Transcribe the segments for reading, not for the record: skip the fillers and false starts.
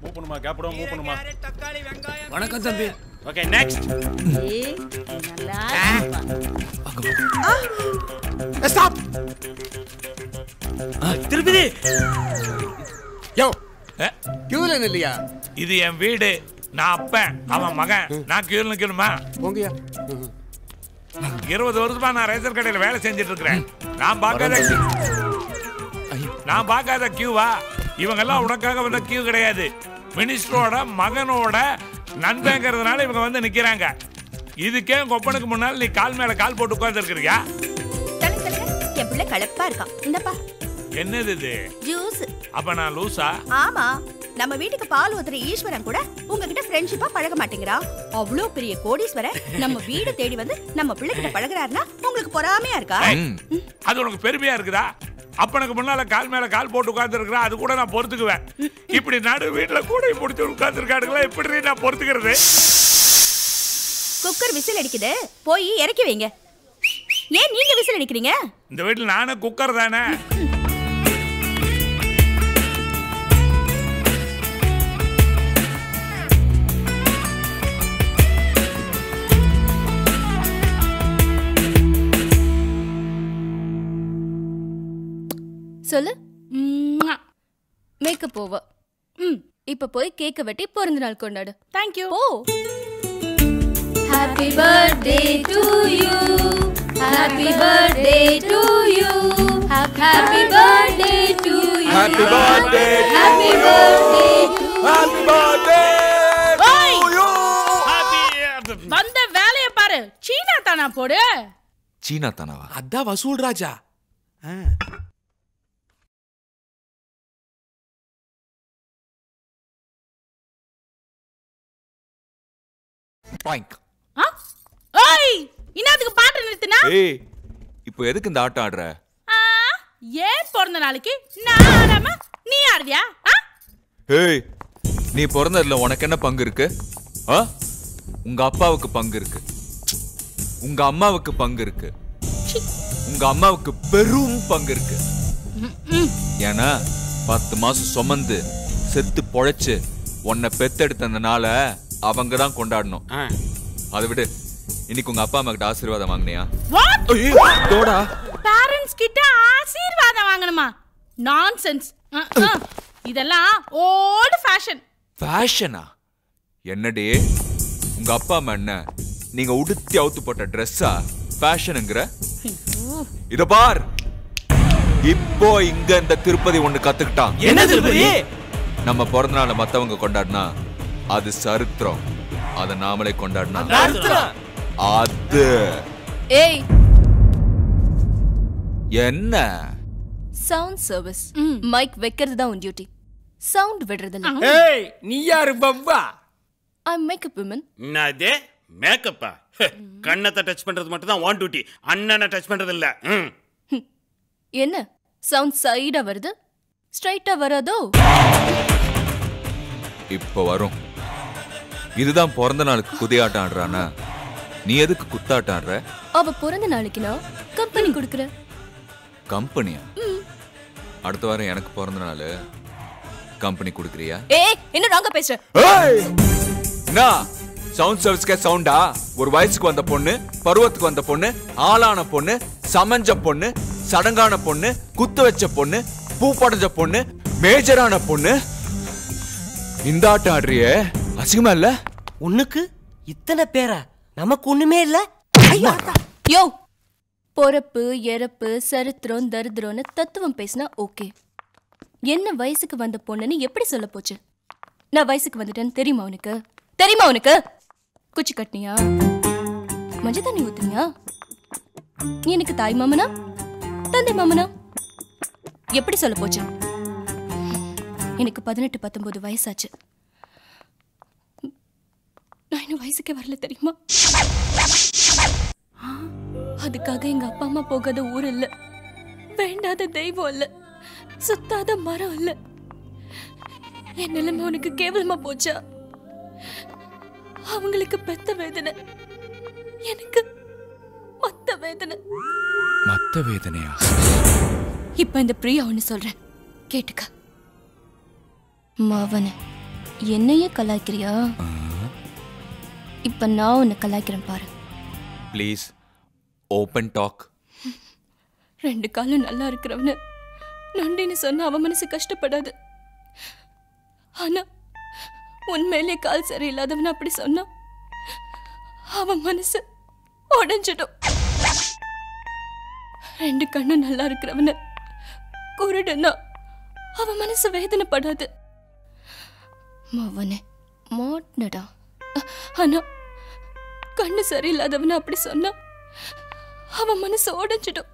Move பண்ணுமா கேப்டோ move பண்ணுமா. தக்காளி வெங்காயம். வணக்கம் தம்பி. Okay next. நல்லா ஸ்டாப். திருப்பதி. யோ கியூல இல்லையா? இது என் வீடு. நான் அப்பன் அவன் மகன். நான் கியூல நிக்கணுமா? போங்கயா. 20 வருஷமா நான் ரேஷன் கடையில வேலை செஞ்சுட்டு இருக்கிறேன். நான் பார்க்காத கியூவா? இவங்க எல்லாம் உனக்காக வந்த கியூ கிடையாது. மினிஸ்டரோட மகனோட நண்பங்கிறதுனால இவங்க வந்து நிக்கிறாங்க. இதுக்கே கொப்பனுக்கு முன்னால் நீ கால் மேல கால் போட்டு உட்கார்ந்து இருக்கிறியா? என் பிள்ளை கலப்பா இருக்கான். இந்தப்பா. என்னது இது? ஜூஸ். அப்ப நான் லூசா? ஆமா. நம்ம வீட்டுக்கு பால் ஊத்துற ஈஸ்வரன் கூட உங்ககிட்ட ஃப்ரெண்ட்ஷிப்பா பழக மாட்டேங்கிறா. அவ்வளோ பெரிய கோடீஸ்வரன் நம்ம வீடு தேடி வந்து நம்ம பிள்ளை கிட்ட பழகுறாருன்னா உங்களுக்கு பொறாமையா இருக்கா? அது உனக்கு பெருமையா இருக்குதா? அப்பனுக்கு முன்னால கால் மேல கால் போட்டு உட்கார்ந்து இருக்கிறா, அது கூட நான் பொறுத்துக்குவேன். இப்படி நடு வீட்டுல கூட முடிச்சு உட்கார்ந்து இருக்காடுங்களா, எப்படி நான் பொறுத்துக்கிறது? குக்கர் விசில் அடிக்குது, போய் இறக்கி வைங்க. ஏன் நீங்க விசில் அடிக்கிறீங்க? இந்த வீட்டுல நானே குக்கர் தானே. சொல்லு. Makeup over. இப்ப போய் கேக்க வெட்டி பிறந்த நாள் கொண்டாடு. Thank you. O. Happy birthday to you. Happy birthday to you. Happy birthday to you. Happy birthday. Happy birthday. Happy birthday to you. வந்த வேலைய பாரு. சீனா தானா போடு. சீனா தானவா? அதான் வசூல் ராஜா. பாயிண்ட். ஏய், இன்னதுக்கு பாட்டு நிறுத்துனா? ஏய், இப்போ எதுக்கு இந்த ஆட்டம் ஆடுற? ஏன் பிறந்த நாளைக்கு நான் ஆடாம நீ ஆடுவியா? ஏய், நீ பிறந்ததுல உனக்கு என்ன பங்கு இருக்கு? உங்க அப்பாவுக்கு பங்கு இருக்கு, உங்க அம்மாவுக்கு பங்கு இருக்கு, உங்க அம்மாவுக்கு பெரும் பங்கு இருக்கு. ஏன்னா 10 மாசம் சுமந்து செத்து பொழைச்சு உன்னை பெத்தெடுத்ததுனால அவங்க தான் கொண்டாடணும். அதை விடு, இன்னைக்கு உங்க அப்பா அம்மா கிட்ட ஆசீர்வாதம் வாங்கினியா? பேரண்ட்ஸ் கிட்ட ஆசீர்வாதம் வாங்கணுமா? நான்சென்ஸ். இதெல்லாம் ஓல்ட் ஃபேஷன். ஃபேஷனா? என்னடி உங்க அப்பா அம்மா என்ன நீங்க உடுத்தி அவுத்து போட்ட ட்ரெஸ்ஸா ஃபேஷனுங்கற? இத பார், இப்போ இங்க இந்த திருப்பதி ஒண்ணு கத்துக்கிட்டான். என்ன திருப்பதி? நம்ம பிறந்த நாளை மத்தவங்க கொண்டாடினா அது சரித்திரம், அத நாமளே கொண்டாடினா அது. ஏய், என்ன? Sound service. மைக் வைக்கிறது தான் உன் டியூட்டி, சவுண்ட் விடுறது இல்ல. ஏய், நீ யாரு பம்பா? Eye makeup women. என்னது மேக்கப்பா? கண்ணத்தை டச் பண்றது மட்டும் தான் வான் டியூட்டி, அண்ணனை டச் பண்றது இல்ல. என்ன சவுண்ட் சைடா வருது, ஸ்ட்ரைட்டா வராதோ? இப்போ வரும். இதுதான் பிறந்த நாளுக்கு குதியாட்டம் ஆடுறானா? நீ எதுக்கு குத்தாட்டம் ஆடுற? அவ பிறந்த நாளைக்கு நான் கம்பெனி கொடுக்கறேன். கம்பெனியா? அடுத்த வாரம் எனக்கு பிறந்த நாள், கம்பெனி கொடுக்கறியா? ஏய், என்ன ராங்கா பேசுற? சவுண்ட் சர்வீஸ்க்கே சவுண்டா? ஒரு வயசுக்கு வந்த பொண்ணு, பருவத்துக்கு வந்த பொண்ணு, ஆளான பொண்ணு, சமஞ்ச பொண்ணு, சடங்கான பொண்ணு, குத்து வச்ச பொண்ணு, பூ படைஞ்ச பொண்ணு, மேஜரான பொண்ணு, இந்த ஆட்டம் ஆடுறியே, அசிங்கமா இல்ல? உனக்கு இத்தனை பேரா? நமக்கு ஒண்ணுமே இல்ல. யோ, பொறப்பு இறப்பு சரித்திரம் தரித்திரம்னு தத்துவம் பேசினா ஓகே. என்ன வயசுக்கு வந்த பொண்ணுன்னு எப்படி சொல்ல போச்சு? நான் வயசுக்கு வந்துட்டேன்னு தெரியுமா உனக்கு? தெரியுமா உனக்கு? குச்சி கட்டினியா? மஞ்ச தண்ணி ஊத்துனியா? எனக்கு தாய் மாமனா தந்தை மாமனா? எப்படி சொல்ல போச்சு? எனக்கு 18-19 வயசாச்சு. நான் இன்னும் வயசுக்கே வரல தெரியுமா? அதுக்காக எங்க அப்பா அம்மா போகாத ஊர் இல்ல, வேண்டாத தெய்வம் இல்ல, சுத்தாத மரம் இல்ல. என் நிலைமை உனக்கு கேவலமா போச்சா? அவங்களுக்கு பெத்த வேதனை, எனக்கு மத்த வேதனை. மத்த வேதனையா? இப்ப இந்த பிரியா ஒண்ணு சொல்றேன், கேட்டுக்க. மாவன என்னையே கலாய்க்கிறியா? இப்ப நான் உன்னை கலாய்க்கிறேன் பாரு. Please open talk. 2 காலும் நல்லா இருக்கிறவன நண்டின்னு சொன்னா அவன் மனசு கஷ்டப்படாது. ஆனா உண்மையிலே கால் சரியில்லாதவன் அப்படி சொன்னா அவன் மனசு உடைஞ்சிடும். 2 கண்ணும் நல்லா இருக்கிறவன குருடனா அவன் மனசு வேதனைப்படாது. மவனே மாட்னடா. ஆனா கண்ணு சரியில்லாதவன அப்படி சொன்னா அவன் மனசு உடைஞ்சிடும்.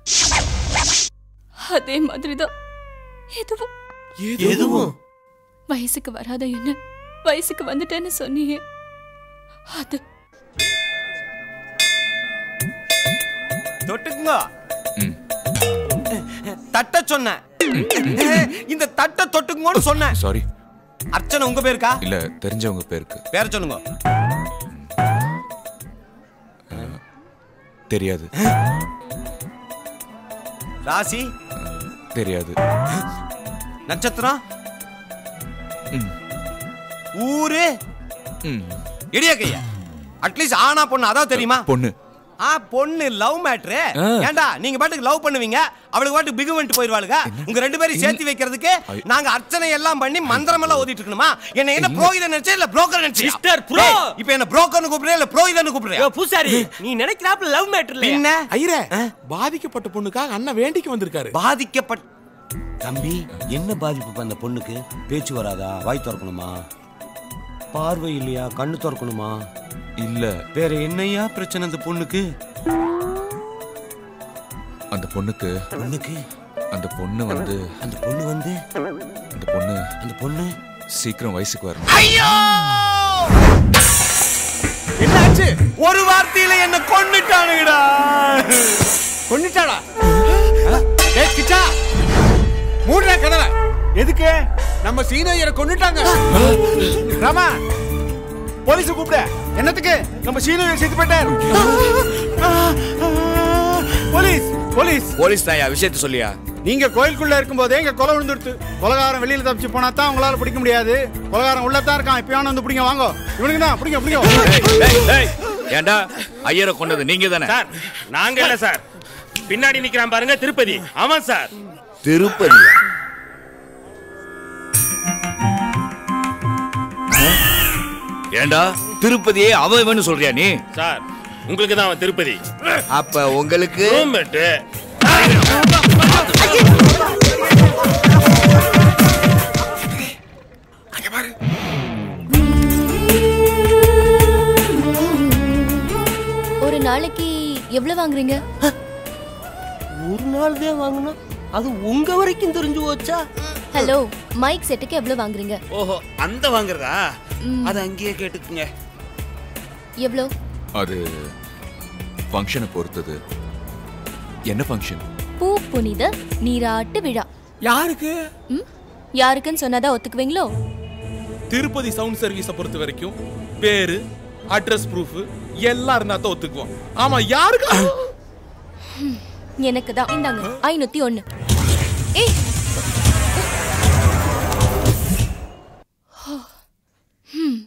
அதே மாதிரிதான் எதுவும் வயசுக்கு வராத என்ன வயசுக்கு வந்துட்டேன்னு சொன்னியே அது. தொட்டுக்குங்க. தட்ட சொன்ன இந்த தட்ட தொட்டுக்குங்கன்னு சொன்னேன். சாரி. அர்ச்சனை உங்க பேருக்கா? இல்ல தெரிஞ்சவங்க பேருக்கு. பேர சொல்லுங்க. தெரியாது. ராசி தெரியாது. நட்சத்திரம் ஊரு இடியா கையா. அட்லீஸ்ட் ஆனா பொண்ணு அதான் தெரியுமா? பொண்ணு. பொண்ணு லவ் மேட்ரு. ஏண்டா நீங்க பாட்டுக்கு லவ் பண்ணுவீங்க, அவளுக்கு பாட்டு பிகுமெண்ட் போயிருவாளுங்க. உங்க 2 பேரும் சேர்த்து வைக்கிறதுக்கு நாங்க அர்ச்சனை எல்லாம் பண்ணி மந்திரம் எல்லாம் ஓதிட்டு இருக்கணுமா? என்ன புரோகிதன் நினைச்சே இல்ல புரோக்கர் நினைச்சே? மிஸ்டர் ப்ரோ, இப்போ என்ன புரோக்கர்னு கூப்பிடுறியா இல்ல புரோகிதன் கூப்பிடுறியா? பூசாரி நீ நினைக்கிறாப்ல லவ் மேட்டர் இல்ல. என்ன ஐயரே, பாதிக்கப்பட்ட பொண்ணுக்காக அண்ணன் வேண்டிக்கு வந்திருக்காரு. பாதிக்கப்பட்ட தம்பி, என்ன பாதிப்பு அந்த பொண்ணுக்கு? பேச்சு வராதா? வாய் திறக்கணுமா? பார்வை இல்லையா? கண்ணு திறக்கணுமா? இல்ல. வேற என்னையா பிரச்சனை அந்த பொண்ணுக்கு? அந்த பொண்ணுக்கு அந்த பொண்ணு சீக்கிரம் வயசுக்கு வரணும். ஐயோ, என்னாச்சு? ஒரு வார்த்தையில என்ன கொன்னுட்டானுடா. கொன்னுட்டாடா? டேய் கிச்சா, மூடுற கதவை. எதுக்கு? நம்ம சீனியரை கொன்னுட்டாங்க. ராமா, போலீஸ் கூப்பிடு. என்னத்துக்கு? நம்ம சீனியர் செத்து போயிட்டார். போலீஸ் தாயா விஷயத்தை சொல்லியா? நீங்க கோயிலுக்குள்ள இருக்கும்போதே இங்க கொலை விழுந்துடுத்து. கொலகாரன் வெளியில தப்பிச்சு போனா தான் உங்களால பிடிக்க முடியாது. கொலகாரன் உள்ளதான் இருக்கான். இப்ப வந்து பிடிங்க, வாங்க. இவனுக்கு தான் பிடிங்க. ஏண்டா ஐயரை கொண்டது நீங்க தானே? சார் நாங்க இல்ல சார். பின்னாடி நிக்கிறான் பாருங்க, திருப்பதி. ஆமா சார். திருப்பதி? ஏண்டா திருப்பதியே அவன் சொல்றியா நீ? சார் உங்களுக்கு தான் அவன் திருப்பதி. அப்ப உங்களுக்கு ஒரு நாளைக்கு எவ்வளவு வாங்குறீங்க? ஒரு நாள் தான் வாங்கணும், அது உங்க வரைக்கும் தெரிஞ்சு போச்சா? ஹலோ, மைக் செட்டுக்கு எவ்வளவு வாங்குறீங்க? ஓஹோ, அந்த வாங்குறதா? அது அங்கேயே கேட்டுக்குங்க. எவ்வளோ? அது ஃபங்க்ஷனை பொறுத்தது. என்ன ஃபங்க்ஷன்? பூ புனித நீராட்டு விழா. யாருக்கு? யாருக்குன்னு சொன்னாதான் ஒத்துக்குவீங்களோ? திருப்பதி சவுண்ட் சர்வீஸை பொறுத்த வரைக்கும் பேரு, அட்ரஸ் ப்ரூஃப் எல்லாம் இருந்தா தான் ஒத்துக்குவோம். ஆமா, யாருக்கு? எனக்கு தான். இந்தாங்க 501. ஏய்,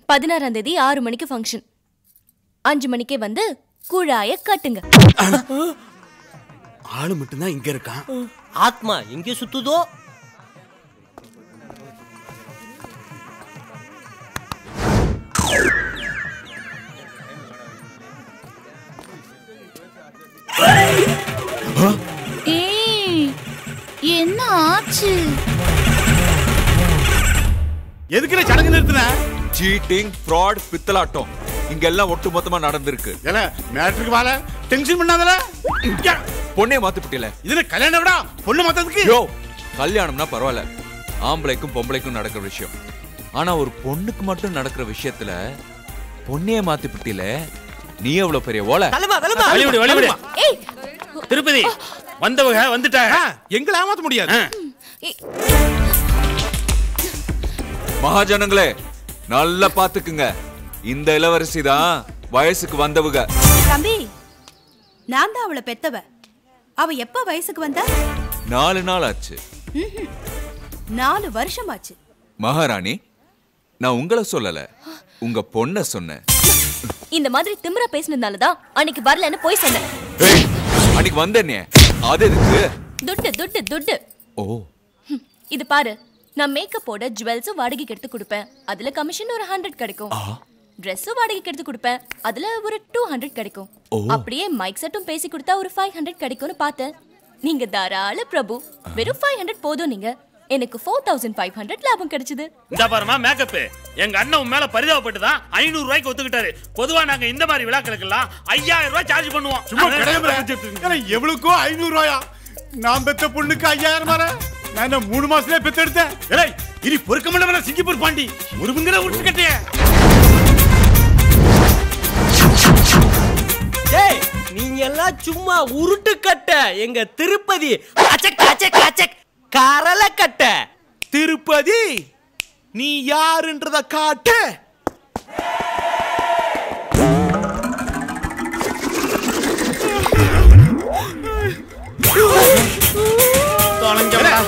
16ஆம் தேதி 6 மணிக்கு ஃபங்க்ஷன். 5 மணிக்கே வந்து குழாய கட்டுங்க. ஆளு மட்டும்தான் இங்க இருக்கான். ஆத்மா எங்கே சுத்துதோ? என்ன ஆச்சு? எதுக்கு சடங்கு நிறுத்தின? சீட்டிங், ஃப்ராட், பித்தலாட்டம் இங்க எல்லாம் ஒட்டு மொத்தமா நடந்திருக்கு. ஏல மேட்ருக்கு வால டென்ஷன் பண்ணாதல. பொண்ணே மாத்திட்டீல. இதுல கல்யாணம் விடா பொண்ணு மாத்ததுக்கு. யோ, கல்யாணம்னா பரவாயில்ல, ஆம்பளைக்கும் பொம்பளைக்கும் நடக்கிற விஷயம். ஆனா ஒரு பொண்ணுக்கு மட்டும் நடக்கிற விஷயத்துல பொண்ணே மாத்திட்டீல. நீ எவ்வளவு பெரிய ஓலை. வழிவிடு. ஏய், திருப்பதி வந்தவங்க வந்துட்டாங்க. எங்களை ஏமாத்த முடியாது. மகாஜனங்களே நல்லா பாத்துக்குங்க. இந்த இளவரசி தான் வயசுக்கு வந்தவங்க. தம்பி, நான் தான் அவளை பெத்தவ. அவ எப்ப வயசுக்கு வந்தா? 4 நாள் ஆச்சு. 4 வருஷம் ஆச்சு. மகாராணி, நான் உங்களை சொல்லல, உங்க பொண்ண சொன்னேன். இந்த மாதிரி திமிரா பேசினதுனால தான் அன்னைக்கு வரலன்னு போய் சொன்னேன். ஏய், அன்னைக்கு வந்தேனே, அது எதுக்கு? துட்டு துட்டு துட்டு. ஓ, இது பாரு, நான் மேக்கப்போட ஜுவல்ஸும் வாடகைக்கு எடுத்து கொடுப்பேன். அதுல கமிஷன் ஒரு 100 கிடைக்கும். ட்ரெஸ்ஸும் வாடகைக்கு எடுத்து கொடுப்பேன். அதுல ஒரு 200 கிடைக்கும். அப்படியே மைக் செட்டும் பேசி கொடுத்தா ஒரு 500 கிடைக்கும்னு பார்த்தேன். நீங்க தாராள பிரபு. வெறும் 500 போதும். நீங்க எனக்கு 4500 லாபம் கிடைச்சது. இந்த பாருமா மேக்கப், எங்க அண்ணன் மேல பரிதாபப்பட்டு தான் 500 ரூபாய்க்கு ஒத்துக்கிட்டாரு. பொதுவா நாங்க இந்த மாதிரி விழாக்களுக்கெல்லாம் 5000 ரூபாய் சார்ஜ் பண்ணுவோம். சும்மா கிடையாது. எவ்வளவுக்கோ 500 ரூபாயா? நான் பெத்த பொண்ணுக்கு 5000 மாற? நான் 3 மாசத்துல பெத்தெடுத்தேன். ஏய், இனி பொறுக்க முடியல சிங்கப்பூர் பாண்டி. ஒருவங்கற உருட்டு கட்டே. ஏய், நீங்க எல்லாம் சும்மா உருட்டு கட்ட. எங்க திருப்பதி அச்சக் அச்சக் அச்சக் கரல கட்ட. திருப்பதி, நீ யாருன்றத காட்டு.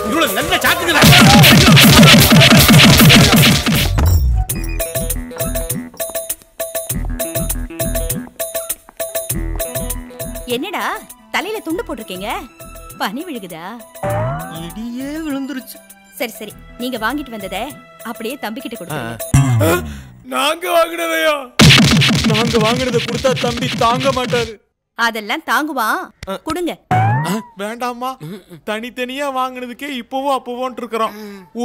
இவ்வளவு நல்ல சாக்குங்களா? என்னடா தலையில துண்டு போட்டிருக்கீங்க? பனி விழுகுதா? இடியே விழுந்துருச்சு. சரி சரி, நீங்க வாங்கிட்டு வந்ததை அப்படியே தம்பி கிட்ட கொடுங்க. நாங்க வாங்கினதையா? நாங்க வாங்கினதை கொடுத்தா தம்பி தாங்க மாட்டாரு. அதெல்லாம் தாங்குவான், கொடுங்க. வேண்டாமா, தனித்தனியா வாங்கினதுக்கே இப்பவும் அப்பவும் இருக்கிறோம்.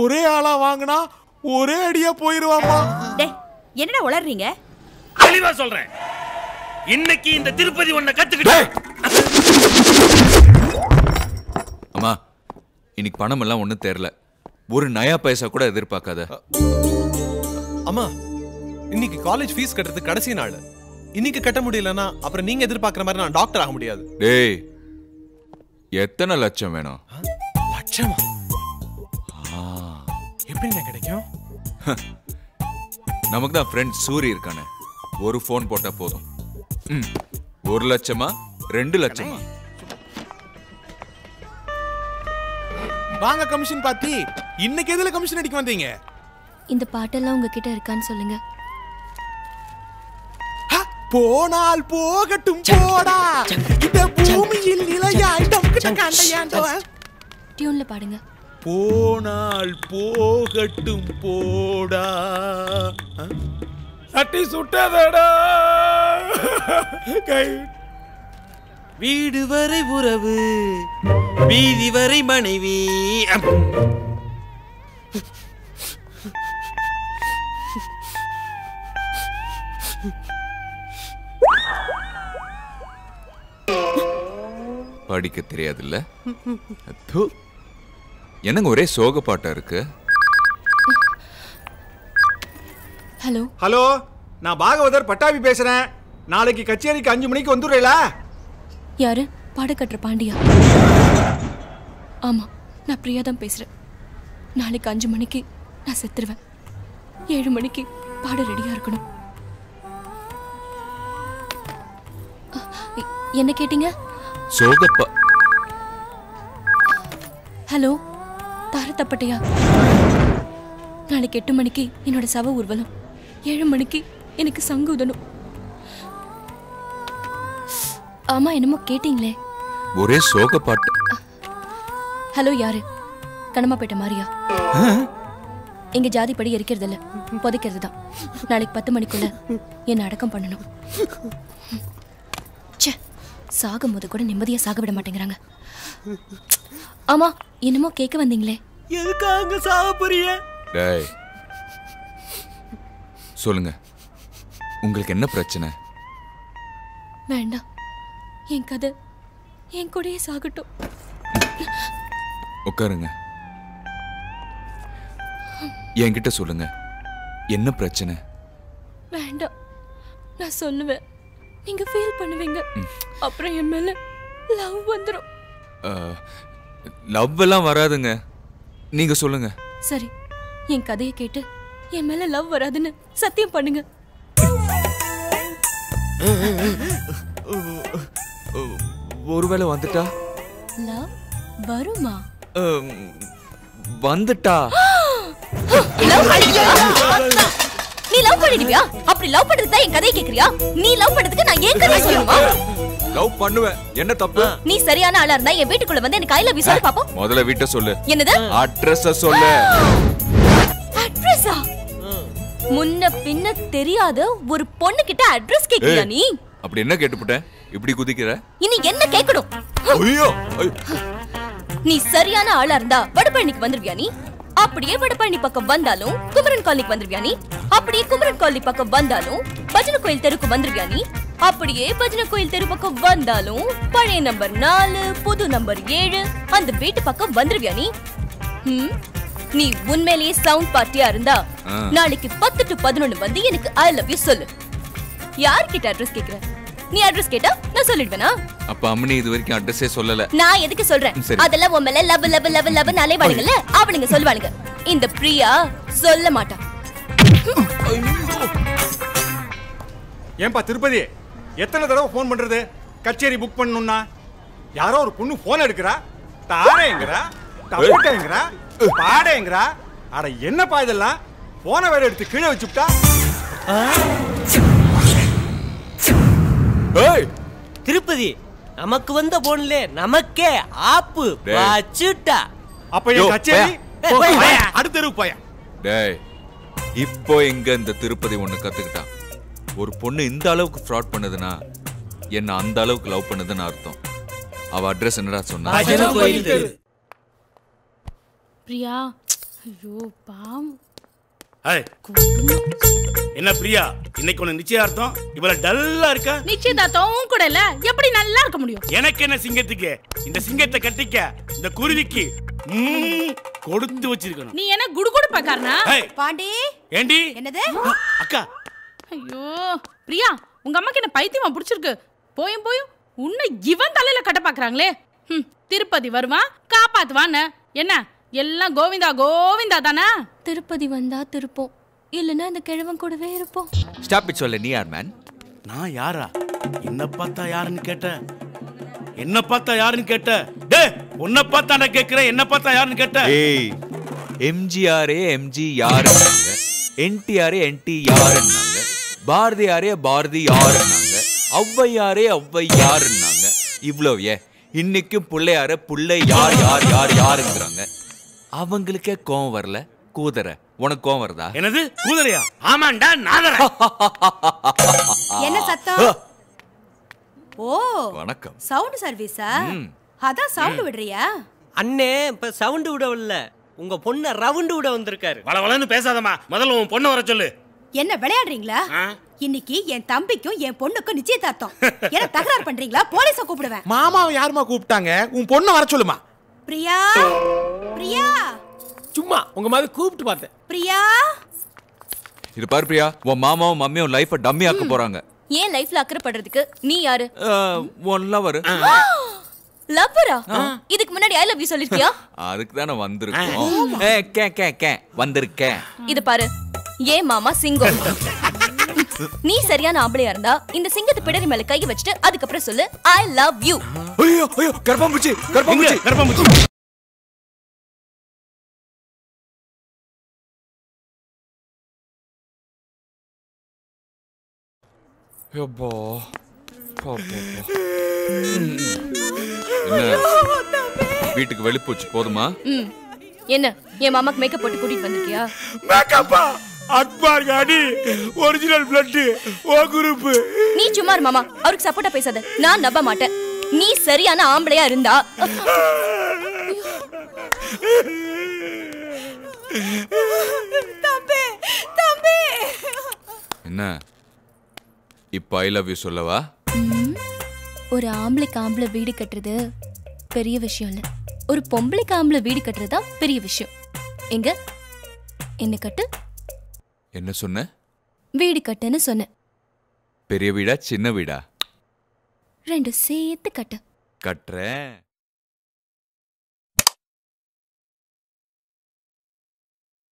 ஒரே ஆளா வாங்கினா ஒரே அடியா போயிருவாமா. டேய், என்னடா உளறீங்க? தெளிவா சொல்றேன். இன்னைக்கு இந்த திருப்பதி ஒன்ன கத்துக்கிட்டேன். அம்மா, இன்னைக்கு பணம் எல்லாம் ஒண்ணும் தெரியல. ஒரு நயா பைசா கூட எதிர்பார்க்காத. அம்மா, இன்னைக்கு காலேஜ் ஃபீஸ் கட்டுறதுக்கு கடைசி நாள். இன்னைக்கு கட்ட முடியலன்னா அப்புறம் நீங்க எதிர்பார்க்குற மாதிரி நான் டாக்டர் ஆக முடியாது. டேய், எத்தனை லட்சம் வேணும்? லட்சமா? எப்படிங்க கிடைக்கும்? நமக்கு தான் ஃப்ரெண்ட் சூரி இருக்கானே, ஒரு ஃபோன் போட்டா போதும். 1 லட்சமா 2 லட்சமா? வாங்க கமிஷன் பாத்தி. இன்னைக்கு எதுல கமிஷன் அடிக்க வந்தீங்க? இந்த பாட்டெல்லாம் உங்ககிட்ட இருக்கான்னு சொல்லுங்க. போனால் போகட்டும் போடா, இந்த பூமியில் நிலையாயிட்டம் கண்டையாண்டோ. டியூன்ல பாடுங்க. போனால் போகட்டும் போடா, சட்டி சுட்டதடா. வீடு வரை உறவு, வீதி வரை மனைவி. படிக்க தெரியாதுல்ல? என்னங்க ஒரே சோக பாட்டா இருக்கு? ஹலோ ஹலோ, நான் பாகவதர் பட்டாபி பேசுறேன். நாளைக்கு கச்சேரிக்கு 5 மணிக்கு வந்துடுறீங்களா? யாரு? பாடக்கட்டுற பாண்டியா? ஆமா, நான் பிரியா தான் பேசுறேன். நாளைக்கு 5 மணிக்கு நான் செத்துருவேன். 7 மணிக்கு பாட ரெடியா இருக்கணும். என்ன கேட்டீங்க? சோகப்பா. ஹலோ, தாரத்தப்பட்டையா? நாளைக்கு 8 மணிக்கு என்னோட சவ ஊர்வலம். 7 மணிக்கு எனக்கு சங்கு உதணும். ஆமா, என்னமோ கேட்டீங்களே. ஒரே சோக பாட்டு. ஹலோ, யாரு? கணமாப்பேட்டை மாரியா? எங்க ஜாதிப்படி எரிக்கிறது இல்ல, புதைக்கிறது தான். நாளைக்கு 10 மணிக்குள்ள என்ன அடக்கம் பண்ணணும். சாகும் போது கூட நிம்மதியா சாக விட மாட்டேங்கிறாங்க. ஆமா, என்னமோ கேட்க வந்தீங்களே. எதுக்காக சாக போறீங்க? டேய், சொல்லுங்க, உங்களுக்கு என்ன பிரச்சனை? வேண்டாம், என் கதை என் கூடயே சாகட்டும். உட்காருங்க, என்கிட்ட சொல்லுங்க, என்ன பிரச்சனை? வேண்டாம், நான் சொல்லுவேன், நீங்க ஃபீல் பண்ணுவீங்க. அப்புறம் என் மேல லவ் வந்துரும். லவ் எல்லாம் வராதுங்க, நீங்க சொல்லுங்க. சரி, என் கதையை கேட்டு என் மேல லவ் வராதுன்னு சத்தியம் பண்ணுங்க. ஒருவேளை வந்துட்டா? லவ் வருமா? வந்துட்டா நீ லவ் பண்ணிடுவியா? அப்படி லவ் பண்றதுக்கு தான் என் கதையை கேக்குறியா? நீ லவ் பண்றதுக்கு நான் ஏன் கதை சொல்லணுமா? லவ் பண்ணுவேன். என்ன தப்பு? நீ சரியான ஆளா இருந்தா என் வீட்டுக்குள்ள வந்து எனக்கு ஐ லவ் யூ சொல்லு பாப்போம். முதல்ல வீட்டை சொல்லு. என்னது? அட்ரஸ் சொல்லு. அட்ரஸா? முன்ன பின்ன தெரியாத ஒரு பொண்ணு கிட்ட அட்ரஸ் கேக்குறியா நீ? அப்படி என்ன கேட்டுப்புட்ட? இப்படி குதிக்கிற? இனி என்ன கேக்கணும்? ஐயோ! நீ சரியான ஆளா இருந்தா வடபழனிக்கு வந்துருவியா நீ? அப்படியே வடபழனி பக்கம் வந்தாலும் குமரன் காலனிக்கு வந்துருவியா நீ? அப்படியே குமரன் காலனி பக்கம் வந்தாலும் பஜனை கோயில் தெருக்கு வந்துருவியா நீ? அப்படியே பஜனை கோயில் தெரு பக்கம் வந்தாலும் பழைய நம்பர் 4 புது நம்பர் 7 அந்த வீட்டு பக்கம் வந்துருவியா நீ? நீ உண்மையிலேயே சவுண்ட் பார்ட்டியா இருந்தா நாளைக்கு 10 to 11 வந்து எனக்கு ஐ லவ் யூ சொல்லு. யார்கிட்ட அட்ரஸ் கேக்குற? நீ அட்ரஸ் கேட்டா நான் சொல்லிடுவேனா? அப்ப அம்மனி இது வரைக்கும் அட்ரஸே சொல்லல. நான் எதுக்கு சொல்றேன்? அதெல்லாம் உன் மேல லவ் லவ் லவ் லவ் அலைவாளுங்கல்ல, அவளுங்க சொல்லுவாளுங்க. இந்த பிரியா சொல்ல மாட்டா. ஏன்பா திருப்பதி, எத்தனை தடவை போன் பண்றது? கச்சேரி புக் பண்ணணும்னா யாரோ ஒரு பொண்ணு போன் எடுக்கிறா, தாரேங்கிறா, தப்பட்டேங்கிறா, பாடேங்கிறா. அட என்னப்பா இதெல்லாம்? போனை வேற எடுத்து கீழே வச்சுட்டா. திருப்பதி, நமக்கு வந்த போன்ல நமக்கே ஆப்பு வச்சுட்டா. அப்ப என் கச்சேரி அடுத்த தெரு போயா. டேய், இப்போ எங்க இந்த திருப்பதி ஒண்ணு கத்துக்கிட்டான். ஒரு பொண்ணு இந்த அளவுக்கு ஃப்ராட் பண்ணுதுன்னா என்ன அந்த அளவுக்கு லவ் பண்ணுதுன்னு அர்த்தம். அவ அட்ரஸ் என்னடா சொன்னா? பிரியா, ஐயோ பாம். என்ன பிரியா, இன்னைக்கு ஒண்ணு நிச்சயார்த்தம், இவ்வளவு டல்லா இருக்கா? நிச்சயதார்த்தம் கூட இல்ல, எப்படி நல்லா இருக்க முடியும்? எனக்கு என்ன சிங்கத்துக்கு? இந்த சிங்கத்தை கட்டிக்க இந்த குருவிக்கு கொடுத்து வச்சிருக்கணும். நீ என்ன குடுகுடு பக்காரனா? பாண்டி, ஏண்டி? என்னது? அக்கா. ஐயோ பிரியா, உங்க அம்மாக்கு என்ன பைத்தியமா பிடிச்சிருக்கு? போயும் போயும் உன்னை இவன் தலையில கட்ட பாக்குறாங்களே. திருப்பதி வருவான் காப்பாத்துவான்னு என்ன எல்லாம் கோவிந்தா கோவிந்தா தானா? திருப்பதி வந்தா திருப்போம், இல்லனா இந்த கிழவன் கூடவே இருப்போம். Stop it. சொல்ல நீ யார் மேன்? நான் யாரா? என்ன பார்த்தா யாருன்னு கேட்ட? என்ன பார்த்தா யாருன்னு கேட்ட? டேய், உன்னை பார்த்தா நான் கேக்குறேன், என்ன பார்த்தா யாருன்னு கேட்ட? ஏய், எம்ஜிஆரே எம்ஜி யாருன்னாங்க, என்டிஆரே என்டி யாருன்னாங்க, பாரதியாரே பாரதி யாருன்னாங்க, ஔவையாரே ஔவை யாருன்னாங்க. இவ்வளவு ஏன் இன்னைக்கு பிள்ளையார புள்ளை யார் யார் யார் யாருங்கிறாங்க. அவங்களுக்கே கோவம் வரல. கூதற, உனக்கு கோவம் வருதா? என்னது கூதறையா? ஆமாண்டா நாதற. என்ன சத்தம்? ஓ, வணக்கம். சவுண்ட் சர்வீஸா? அதான் சவுண்ட் விடுறியா? அண்ணே, இப்ப சவுண்ட் விட வரல, உங்க பொண்ண ரவுண்ட் விட வந்திருக்காரு. வளவளன்னு பேசாதம்மா, முதல்ல உன் பொண்ணை வர சொல்லு. என்ன விளையாடுறீங்களா? இன்னைக்கு என் தம்பிக்கும் என் பொண்ணுக்கும் நிச்சயதார்த்தம். என்ன தகராறு பண்றீங்களா? போலீஸ கூப்பிடுவேன். மாமாவை யாருமா கூப்பிட்டாங்க? உன் பொண்ணை வர சொல்லுமா. பிரியா, பிரியா. சும்மா உங்க மாதிரி கூப்பிட்டு பார்த்தேன். பிரியா, இது பாரு பிரியா, உன் மாமாவும் மம்மியும் லைஃப டம்மி ஆக்க போறாங்க. ஏன் லைஃப்ல அக்கறைப்படுறதுக்கு நீ யாரு? One lover. லவ்வரா? இதுக்கு முன்னாடி ஐ லவ் யூ சொல்லிருக்கியா? அதுக்கு தானே வந்திருக்கோம். கே கே கே வந்திருக்கேன். இது பாரு, ஏன் மாமா சிங்கம். நீ சரியான ஆம்பளையா இருந்தா இந்த சிங்கத்து பிடரி மேல கை வச்சுட்டு அதுக்கப்புறம் சொல்லு ஐ லவ் யூ. ஐயோ ஐயோ, கர்ப்பம்பூச்சி கர்ப்பம்பூச்சி கர்ப்பம்பூச்சி. யப்பா வீட்டுக்கு வெளிப்போச்சு போதுமா? என்ன என் மாமாக்கு மேக்கப் போட்டு கூட்டிட்டு வந்திருக்கியா? மேக்கப்பா? அக்பார் காடி ஒரிஜினல் பிளட் ஓ குரூப். நீ சும்மா இரு மாமா, அவருக்கு சப்போர்ட்டா பேசாத, நான் நம்ப மாட்டேன். நீ சரியான ஆம்பளையா இருந்தா தம்பி, தம்பி. என்ன இப்ப ஐ லவ் யூ சொல்லவா? ஒரு ஆம்பளைக்கு ஆம்பளை வீடு கட்டுறது பெரிய விஷயம் இல்ல, ஒரு பொம்பளைக்கு ஆம்பளை வீடு கட்டுறதா பெரிய விஷயம். எங்க என்ன கட்டு? என்ன சொன்ன? வீடு கட்டுன்னு சொன்னேன். பெரிய வீடா சின்ன வீடா? ரெண்டு சேர்த்து கட்டு. கட்டுறேன்.